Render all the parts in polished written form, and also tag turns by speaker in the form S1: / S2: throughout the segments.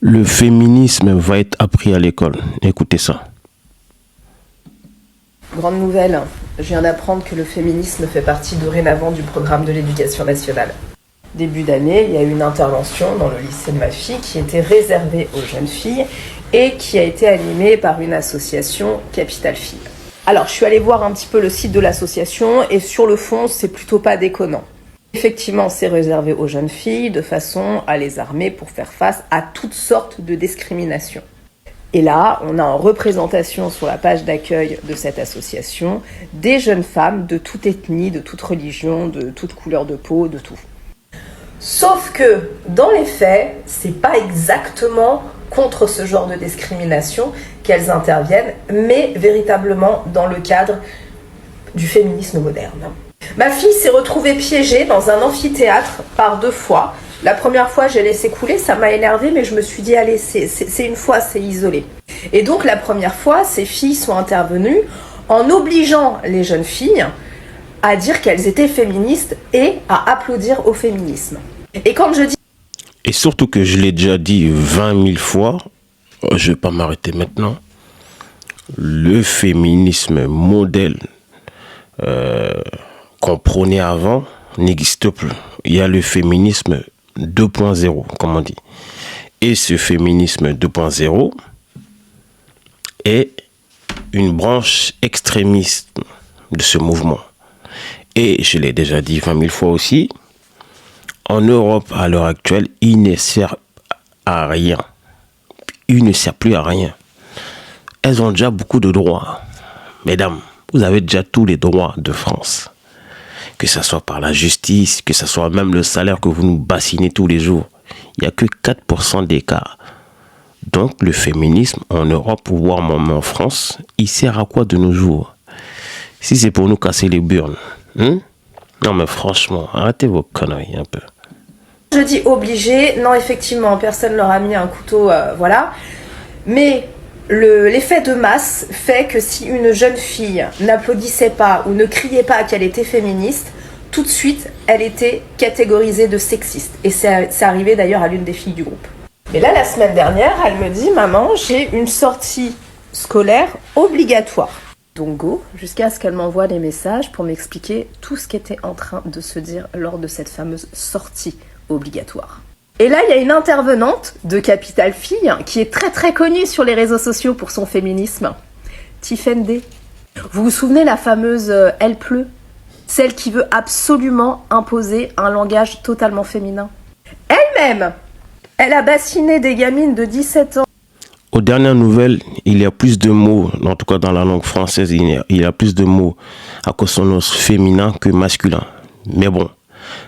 S1: Le féminisme va être appris à l'école. Écoutez ça.
S2: Grande nouvelle, je viens d'apprendre que le féminisme fait partie dorénavant du programme de l'éducation nationale. Début d'année, il y a eu une intervention dans le lycée de ma fille qui était réservée aux jeunes filles et qui a été animée par une association Capital Filles. Alors, je suis allée voir un petit peu le site de l'association et sur le fond, c'est plutôt pas déconnant. Effectivement, c'est réservé aux jeunes filles de façon à les armer pour faire face à toutes sortes de discriminations. Et là, on a en représentation sur la page d'accueil de cette association des jeunes femmes de toute ethnie, de toute religion, de toute couleur de peau, de tout. Sauf que, dans les faits, c'est pas exactement contre ce genre de discrimination qu'elles interviennent, mais véritablement dans le cadre du féminisme moderne. Ma fille s'est retrouvée piégée dans un amphithéâtre par 2 fois. La première fois, j'ai laissé couler, ça m'a énervée, mais je me suis dit, allez, c'est une fois, c'est isolé. Et donc, la première fois, ces filles sont intervenues en obligeant les jeunes filles à dire qu'elles étaient féministes et à applaudir au féminisme. Et quand je dis...
S1: Et surtout que je l'ai déjà dit 20 000 fois, je ne vais pas m'arrêter maintenant, le féminisme modèle qu'on prônait avant n'existe plus. Il y a le féminisme 2.0, comme on dit. Et ce féminisme 2.0 est une branche extrémiste de ce mouvement. Et je l'ai déjà dit 20 000 fois aussi, en Europe, à l'heure actuelle, il ne sert à rien. Il ne sert plus à rien. Elles ont déjà beaucoup de droits. Mesdames, vous avez déjà tous les droits de France. Que ce soit par la justice, que ce soit même le salaire que vous nous bassinez tous les jours. Il n'y a que 4% d'écart. Donc, le féminisme en Europe, voire même en France, il sert à quoi de nos jours? Si c'est pour nous casser les burnes, non mais franchement, arrêtez vos conneries un peu.
S2: Je dis obligé, non effectivement, personne leur a mis un couteau, voilà. Mais l'effet de masse fait que si une jeune fille n'applaudissait pas ou ne criait pas qu'elle était féministe, tout de suite, elle était catégorisée de sexiste. Et c'est arrivé d'ailleurs à l'une des filles du groupe. Mais là, la semaine dernière, elle me dit, maman, j'ai une sortie scolaire obligatoire. Donc go, jusqu'à ce qu'elle m'envoie des messages pour m'expliquer tout ce qui était en train de se dire lors de cette fameuse sortie obligatoire. Et là, il y a une intervenante de Capital Filles qui est très très connue sur les réseaux sociaux pour son féminisme, Tiffen D. Vous vous souvenez la fameuse Elle pleut, celle qui veut absolument imposer un langage totalement féminin. Elle-même, elle a bassiné des gamines de 17 ans.
S1: Aux dernières nouvelles, il y a plus de mots, en tout cas dans la langue française, il y a plus de mots à consonance féminin que masculin. Mais bon,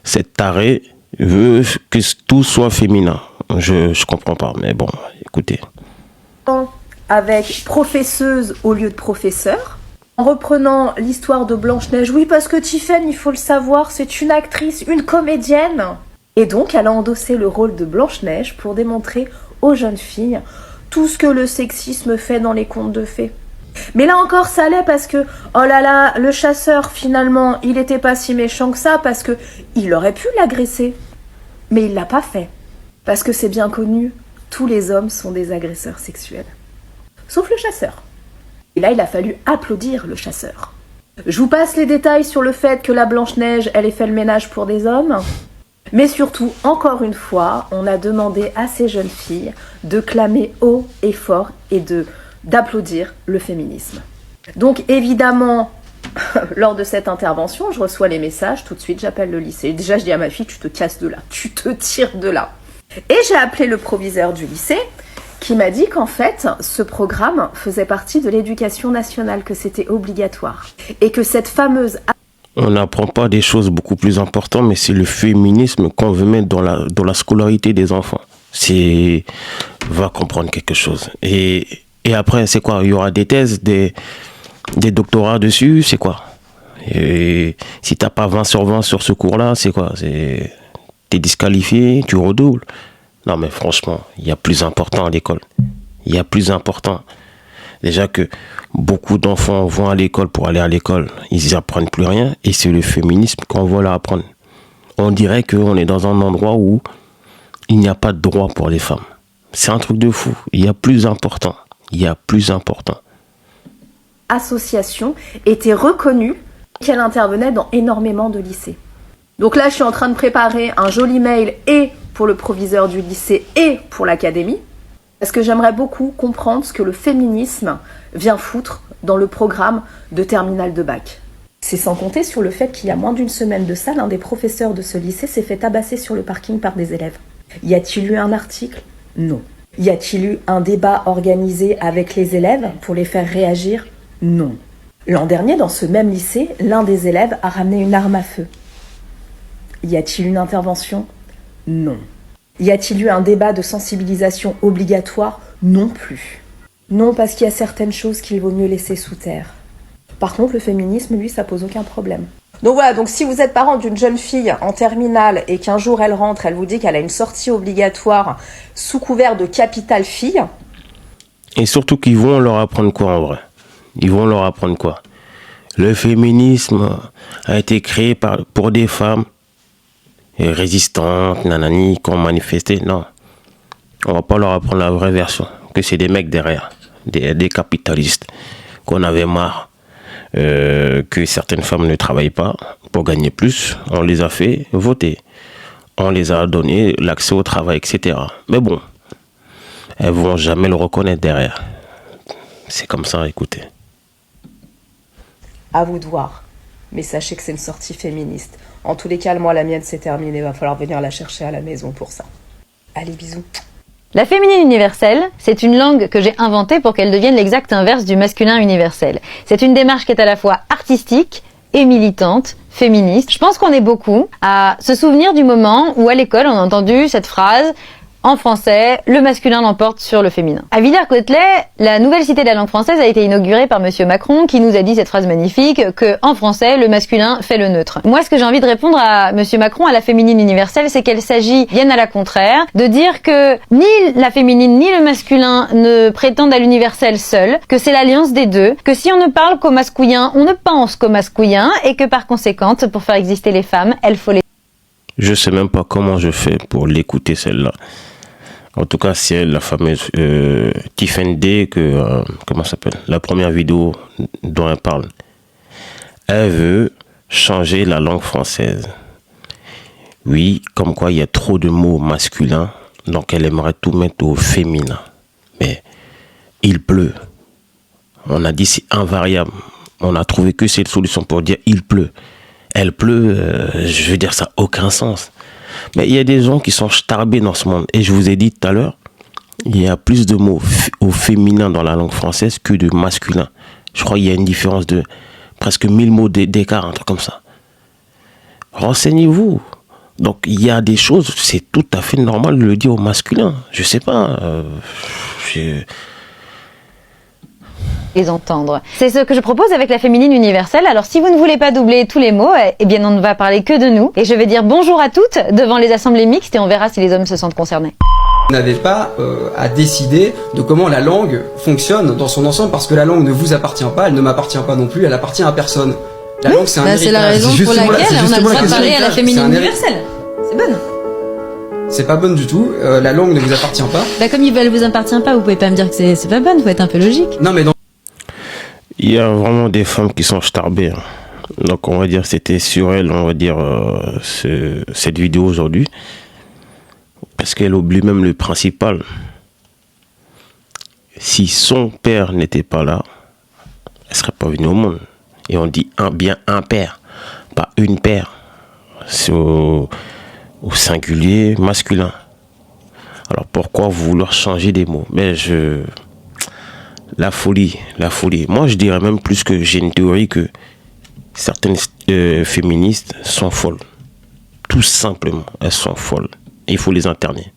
S1: cette tarée veut que tout soit féminin. Je comprends pas, mais bon, écoutez.
S2: Avec professeuse au lieu de professeur, en reprenant l'histoire de Blanche-Neige. Oui, parce que Tiffen, il faut le savoir, c'est une actrice, une comédienne. Et donc, elle a endossé le rôle de Blanche-Neige pour démontrer aux jeunes filles tout ce que le sexisme fait dans les contes de fées. Mais là encore, ça allait parce que, oh là là, le chasseur, finalement, il était pas si méchant que ça parce que il aurait pu l'agresser. Mais il l'a pas fait. Parce que c'est bien connu, tous les hommes sont des agresseurs sexuels. Sauf le chasseur. Et là, il a fallu applaudir le chasseur. Je vous passe les détails sur le fait que la Blanche-Neige, elle ait fait le ménage pour des hommes. Mais surtout, encore une fois, on a demandé à ces jeunes filles de clamer haut et fort et d'applaudir le féminisme. Donc évidemment, lors de cette intervention, je reçois les messages, tout de suite j'appelle le lycée. Déjà je dis à ma fille, tu te casses de là, tu te tires de là. Et j'ai appelé le proviseur du lycée qui m'a dit qu'en fait, ce programme faisait partie de l'éducation nationale, que c'était obligatoire. Et que cette fameuse...
S1: On n'apprend pas des choses beaucoup plus importantes, mais c'est le féminisme qu'on veut mettre dans la scolarité des enfants. Va comprendre quelque chose. Et après, c'est quoi? Il y aura des thèses, des doctorats dessus, c'est quoi? Et si t'as pas 20 sur 20 sur ce cours-là, c'est quoi? T'es disqualifié, tu redoubles. Non mais franchement, il y a plus important à l'école. Il y a plus important. Déjà que beaucoup d'enfants vont à l'école pour aller à l'école, ils apprennent plus rien et c'est le féminisme qu'on va leur apprendre. On dirait qu'on est dans un endroit où il n'y a pas de droit pour les femmes. C'est un truc de fou. Il y a plus important.
S2: Association était reconnue qu'elle intervenait dans énormément de lycées. Donc là, je suis en train de préparer un joli mail et pour le proviseur du lycée et pour l'académie, parce que j'aimerais beaucoup comprendre ce que le féminisme vient foutre dans le programme de terminale de bac. C'est sans compter sur le fait qu'il y a moins d'une semaine de ça, l'un des professeurs de ce lycée s'est fait tabasser sur le parking par des élèves. Y a-t-il eu un article? Non. Y a-t-il eu un débat organisé avec les élèves pour les faire réagir? Non. L'an dernier, dans ce même lycée, l'un des élèves a ramené une arme à feu. Y a-t-il une intervention? Non. Y a-t-il eu un débat de sensibilisation obligatoire? Non plus. Non, parce qu'il y a certaines choses qu'il vaut mieux laisser sous terre. Par contre, le féminisme, lui, ça pose aucun problème. Donc voilà, donc si vous êtes parent d'une jeune fille en terminale et qu'un jour elle rentre, elle vous dit qu'elle a une sortie obligatoire sous couvert de capital fille.
S1: Et surtout qu'ils vont leur apprendre quoi en vrai? Ils vont leur apprendre quoi? Le féminisme a été créé pour des femmes résistantes, nanani, qui ont manifesté. Non. On va pas leur apprendre la vraie version. Que c'est des mecs derrière. Des capitalistes. Qu'on avait marre que certaines femmes ne travaillent pas pour gagner plus. On les a fait voter. On les a donné l'accès au travail, etc. Mais bon, elles vont jamais le reconnaître derrière. C'est comme ça, écoutez.
S2: À vous de voir. Mais sachez que c'est une sortie féministe. En tous les cas, moi, la mienne, c'est terminé. Il va falloir venir la chercher à la maison pour ça. Allez, bisous.
S3: La féminine universelle, c'est une langue que j'ai inventée pour qu'elle devienne l'exact inverse du masculin universel. C'est une démarche qui est à la fois artistique et militante, féministe. Je pense qu'on est beaucoup à se souvenir du moment où à l'école on a entendu cette phrase: en français, le masculin l'emporte sur le féminin. À Villers-Cotterêts, la nouvelle cité de la langue française a été inaugurée par Monsieur Macron, qui nous a dit cette phrase magnifique que, en français, le masculin fait le neutre. Moi, ce que j'ai envie de répondre à Monsieur Macron, à la féminine universelle, c'est qu'elle s'agit, bien à la contraire, de dire que ni la féminine ni le masculin ne prétendent à l'universel seul, que c'est l'alliance des deux, que si on ne parle qu'au masculin, on ne pense qu'au masculin, et que par conséquent, pour faire exister les femmes, il faut les...
S1: Je sais même pas comment je fais pour l'écouter celle-là. En tout cas, c'est la fameuse Tiffany D, comment ça s'appelle, la première vidéo dont elle parle. Elle veut changer la langue française. Oui, comme quoi il y a trop de mots masculins, donc elle aimerait tout mettre au féminin. Mais il pleut. On a dit c'est invariable. On a trouvé que cette solution pour dire il pleut. Elle pleut, je veux dire, ça n'a aucun sens. Mais il y a des gens qui sont starbés dans ce monde. Et je vous ai dit tout à l'heure, il y a plus de mots au féminin dans la langue française que de masculin. Je crois qu'il y a une différence de presque 1000 mots d'écart, un truc comme ça. Renseignez-vous. Donc il y a des choses, c'est tout à fait normal de le dire au masculin. Je sais pas.
S3: les entendre. C'est ce que je propose avec la féminine universelle. Alors si vous ne voulez pas doubler tous les mots, eh bien on ne va parler que de nous. Et je vais dire bonjour à toutes devant les assemblées mixtes et on verra si les hommes se sentent concernés.
S4: Vous n'avez pas à décider de comment la langue fonctionne dans son ensemble, parce que la langue ne vous appartient pas, elle ne m'appartient pas non plus, elle appartient à personne. La langue, c'est un héritage.
S5: C'est la raison pour laquelle on a le droit de parler à la féminine universelle. C'est bonne.
S4: C'est pas bonne du tout, la langue ne vous appartient pas.
S5: Bah comme elle vous appartient pas, vous pouvez pas me dire que c'est pas bonne, faut être un peu logique.
S4: Non mais dans...
S1: Il y a vraiment des femmes qui sont starbées. Hein. Donc on va dire c'était sur elle, on va dire cette vidéo aujourd'hui. Parce qu'elle oublie même le principal. Si son père n'était pas là, elle serait pas venue au monde. Et on dit bien un père, pas une paire. C'est au singulier masculin. Alors pourquoi vouloir changer des mots? Mais la folie. Moi je dirais même plus que j'ai une théorie que certaines féministes sont folles. Tout simplement, elles sont folles. Et il faut les interner.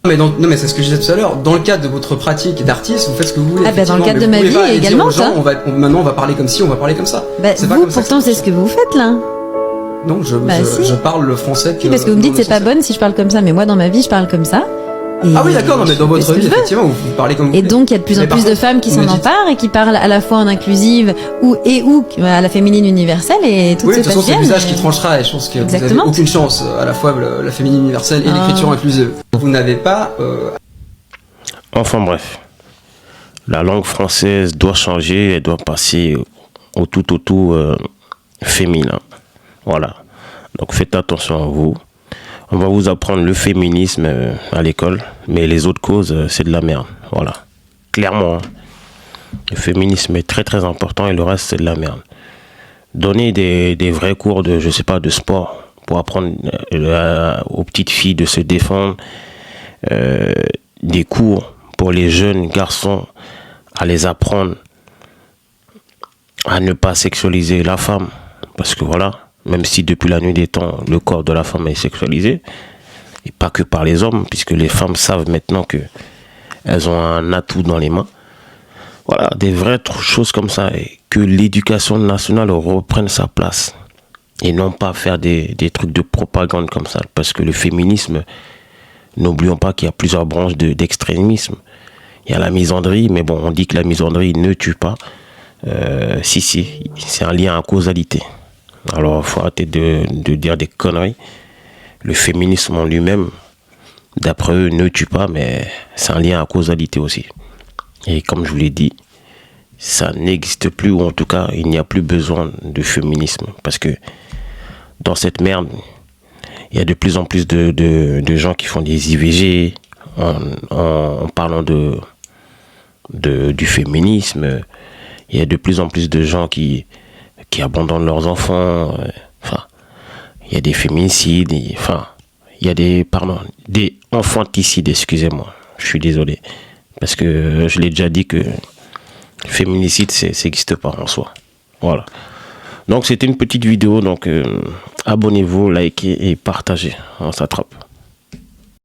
S4: Non mais c'est ce que je disais tout à l'heure. Dans le cadre de votre pratique d'artiste, vous faites ce que vous voulez.
S5: Ah bah dans le cadre de ma vie également ça.
S4: Maintenant on va parler comme ci, on va parler comme ça.
S5: Bah
S4: c'est
S5: vous
S4: pas comme
S5: pourtant
S4: ça
S5: c'est ce que vous faites là.
S4: Non, je parle le français.
S5: Oui, parce que vous me dites c'est pas bonne si je parle comme ça, mais moi dans ma vie je parle comme ça.
S4: Ah oui d'accord, non mais dans votre vie effectivement vous parlez comme vous voulez.
S5: Et donc il y a de plus en plus de femmes qui s'en emparent et qui parlent à la fois en inclusive ou à la féminine universelle et tout
S4: oui,
S5: se
S4: passe bien. Oui, de toute façon c'est l'usage qui tranchera et je pense que vous avez aucune chance à la fois la féminine universelle et l'écriture inclusive. Vous n'avez pas
S1: Enfin bref, la langue française doit changer, elle doit passer au tout féminin. Voilà. Donc faites attention à vous. On va vous apprendre le féminisme à l'école, mais les autres causes, c'est de la merde. Voilà. Clairement, hein. Le féminisme est très très important et le reste, c'est de la merde. Donner des vrais cours de, je sais pas, de sport pour apprendre aux petites filles de se défendre, des cours pour les jeunes garçons à les apprendre à ne pas sexualiser la femme, parce que voilà, même si depuis la nuit des temps, le corps de la femme est sexualisé, et pas que par les hommes, puisque les femmes savent maintenant que elles ont un atout dans les mains. Voilà, des vraies choses comme ça, et que l'éducation nationale reprenne sa place, et non pas faire des trucs de propagande comme ça, parce que le féminisme, n'oublions pas qu'il y a plusieurs branches d'extrémisme. Il y a la misandrie, mais bon, on dit que la misandrie ne tue pas. Si, c'est un lien à causalité. Alors, il faut arrêter de dire des conneries. Le féminisme en lui-même, d'après eux, ne tue pas, mais c'est un lien à causalité aussi. Et comme je vous l'ai dit, ça n'existe plus, ou en tout cas, il n'y a plus besoin de féminisme. Parce que dans cette merde, il y a de plus en plus de gens qui font des IVG en parlant du féminisme. Il y a de plus en plus de gens qui abandonnent leurs enfants. Enfin, il y a des féminicides. Il y a des infanticides, excusez-moi. Je suis désolé. Parce que je l'ai déjà dit que le féminicide, ça n'existe pas en soi. Voilà. Donc, c'était une petite vidéo. Donc, abonnez-vous, likez et partagez. On s'attrape.